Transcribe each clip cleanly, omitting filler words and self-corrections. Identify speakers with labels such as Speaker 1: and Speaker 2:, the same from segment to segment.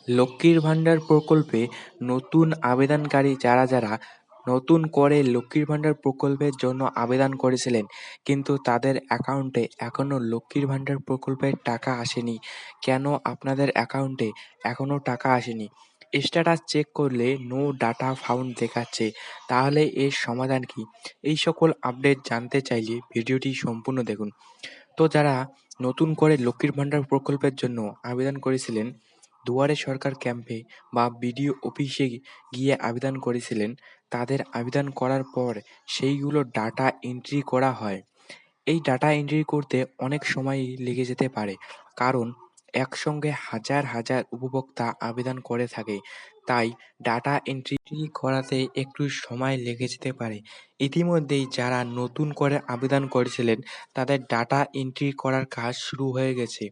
Speaker 1: লক্ষ্মীর ভান্ডার প্রকল্পে নতুন আবেদনকারী যারা নতুন করে লক্ষ্মীর ভান্ডার প্রকল্পের জন্য আবেদন করেছিলেন, কিন্তু তাদের অ্যাকাউন্টে এখনও লক্ষ্মীর ভান্ডার প্রকল্পের টাকা আসেনি। কেন আপনাদের অ্যাকাউন্টে এখনও টাকা আসেনি? স্ট্যাটাস চেক করলে নো ডাটা ফাউন্ড দেখাচ্ছে। তাহলে এর সমাধান কি? এই সকল আপডেট জানতে চাইলে ভিডিওটি সম্পূর্ণ দেখুন। তো যারা নতুন করে লক্ষ্মীর ভান্ডার প্রকল্পের জন্য আবেদন করেছিলেন, দুয়ারে সরকার ক্যাম্পে বা বিডিও অফিসে গিয়ে আবেদন করেছিলেন, তাদের আবেদন করার পর সেইগুলো ডাটা এন্ট্রি করা হয়। এই ডাটা এন্ট্রি করতে অনেক সময়ই লেগে যেতে পারে, কারণ একসঙ্গে হাজার হাজার উপভোক্তা আবেদন করে থাকে। তাই ডাটা এন্ট্রি করাতে একটু সময় লেগে যেতে পারে। ইতিমধ্যেই যারা নতুন করে আবেদন করেছিলেন, তাদের ডাটা এন্ট্রি করার কাজ শুরু হয়ে গেছে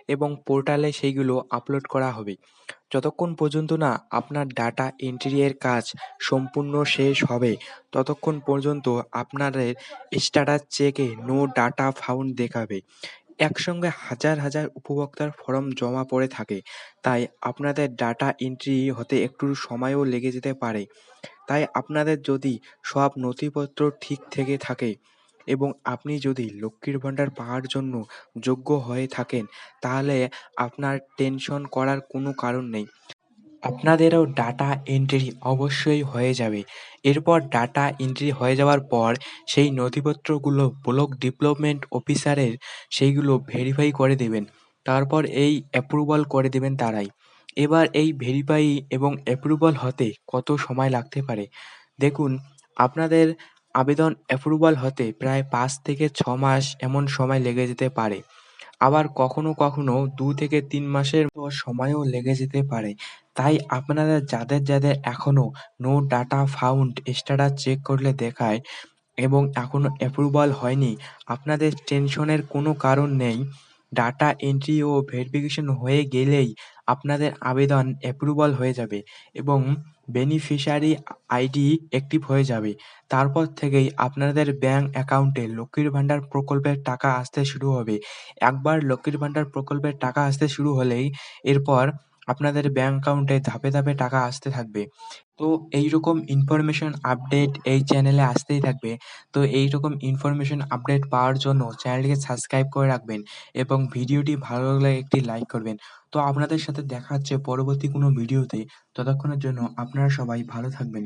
Speaker 1: এবং পোর্টালে সেইগুলো আপলোড করা হবে। যতক্ষণ পর্যন্ত না আপনার ডাটা এন্ট্রি এর কাজ সম্পূর্ণ শেষ হবে, ততক্ষণ পর্যন্ত আপনাদের স্ট্যাটাস চেকে নো ডাটা ফাউন্ড দেখাবে। একসঙ্গে হাজার হাজার উপভোক্তার ফর্ম জমা পড়ে থাকে, তাই আপনাদের ডাটা এন্ট্রি হতে একটু সময়ও লেগে যেতে পারে। তাই আপনাদের যদি সব নথিপত্র ঠিক থেকে থাকে এবং আপনি যদি লক্ষ্মীর ভান্ডার পাওয়ার জন্য যোগ্য হয়ে থাকেন, তাহলে আপনার টেনশন করার কোনো কারণ নেই। আপনাদেরও ডাটা এন্ট্রি অবশ্যই হয়ে যাবে। এরপর ডাটা এন্ট্রি হয়ে যাওয়ার পর সেই নথিপত্রগুলো ব্লক ডেভেলপমেন্ট অফিসারের সেইগুলো ভেরিফাই করে দেবেন। তারপর এই অ্যাপ্রুভাল করে দেবেন তারাই। এবার এই ভেরিফাই এবং অ্যাপ্রুভাল হতে কত সময় লাগতে পারে? দেখুন, আপনাদের আবেদন অ্যাপ্রুভাল হতে প্রায় ৫ থেকে ৬ মাস এমন সময় লেগে যেতে পারে। আবার কখনো কখনো ২ থেকে ৩ মাসের সময়ও লেগে যেতে পারে। তাই আপনারা যাদের এখনো no data found status check করলে দেখায় এবং এখনো অ্যাপ্রুভাল হয়নি, আপনাদের টেনশনের কোনো কারণ নেই। ডাটা এন্ট্রি ও ভেরিফিকেশন হয়ে গেলেই আপনাদের আবেদন অ্যাপ্রুভাল হয়ে যাবে এবং বেনিফিশিয়ারি আইডি অ্যাক্টিভ হয়ে যাবে। তারপর থেকেই আপনাদের ব্যাংক অ্যাকাউন্টে লক্ষ্মীর ভান্ডার প্রকল্পের টাকা আসতে শুরু হবে। একবার লক্ষ্মীর ভান্ডার প্রকল্পের টাকা আসতে শুরু হলেই এরপর আপনাদের ব্যাংক অ্যাকাউন্টে ধাপে ধাপে টাকা আসতে থাকবে। তো এইরকম ইনফরমেশন আপডেট এই চ্যানেলে আসতেই থাকবে। তো এইরকম ইনফরমেশন আপডেট পাওয়ার জন্য চ্যানেলটিকে সাবস্ক্রাইব করে রাখবেন এবং ভিডিওটি ভালো লাগলে একটি লাইক করবেন। তো আপনাদের সাথে দেখা হচ্ছে পরবর্তী কোনো ভিডিওতে। ততক্ষণের জন্য আপনারা সবাই ভালো থাকবেন।